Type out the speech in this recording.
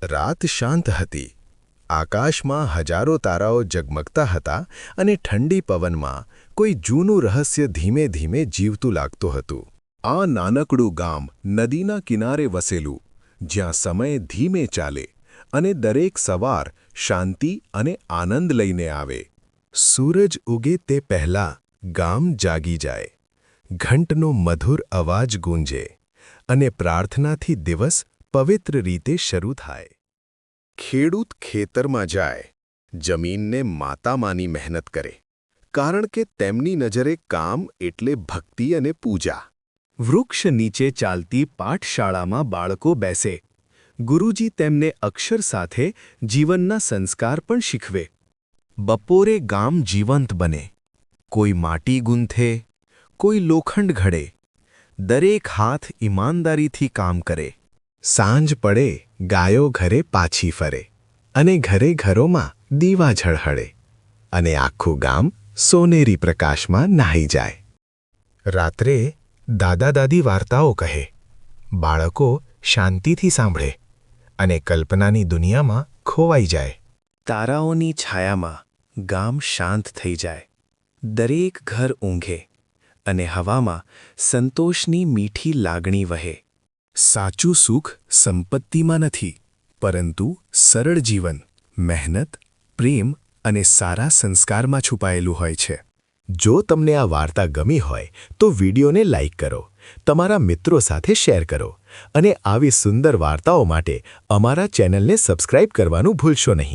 રાત શાંત હતી. આકાશમાં હજારો તારાઓ ઝગમગતા હતા અને ઠંડી પવનમાં કોઈ જૂનું રહસ્ય ધીમે ધીમે જીવતું લાગતું હતું. આ નાનકડું ગામ નદીના કિનારે વસેલું, જ્યાં સમય ધીમે ચાલે અને દરેક સવાર શાંતિ અને આનંદ લઈને આવે. સૂરજ ઉગે તે પહેલાં ગામ જાગી જાય, ઘંટનો મધુર અવાજ ગૂંજે અને પ્રાર્થનાથી દિવસ પવિત્ર રીતે શરૂ થાય. ખેડૂત ખેતરમાં જાય, જમીનને માતા માની મહેનત કરે, કારણ કે તેમની નજરે કામ એટલે ભક્તિ અને પૂજા. વૃક્ષ નીચે ચાલતી પાઠશાળામાં બાળકો બેસે. ગુરુજી તેમને અક્ષર સાથે જીવનના સંસ્કાર પણ શીખવે. બપોરે ગામ જીવંત બને. કોઈ માટી ગૂંથે, કોઈ લોખંડ ઘડે. દરેક હાથ ઈમાનદારીથી કામ કરે. સાંજ પડે, ગાયો ઘરે પાછી ફરે અને ઘરે ઘરોમાં દીવા ઝળહળે અને આખું ગામ સોનેરી પ્રકાશમાં નાહી જાય. રાત્રે દાદા-દાદી વાર્તાઓ કહે. બાળકો શાંતિથી સાંભળે અને કલ્પનાની દુનિયામાં ખોવાઈ જાય. તારાઓની છાયામાં ગામ શાંત થઈ જાય. દરેક ઘર ઊંઘે અને હવામાં સંતોષની મીઠી લાગણી વહે. સાચું સુખ સંપત્તિમાં નથી, પરંતુ સરળ જીવન, મહેનત, પ્રેમ અને સારા સંસ્કારમાં છુપાયેલું હોય છે. જો તમને આ વાર્તા ગમી હોય તો વિડીયોને લાઇક કરો, તમારા મિત્રો સાથે શેર કરો અને આવી સુંદર વાર્તાઓ માટે અમારા ચેનલને સબસ્ક્રાઇબ કરવાનું ભૂલશો નહીં.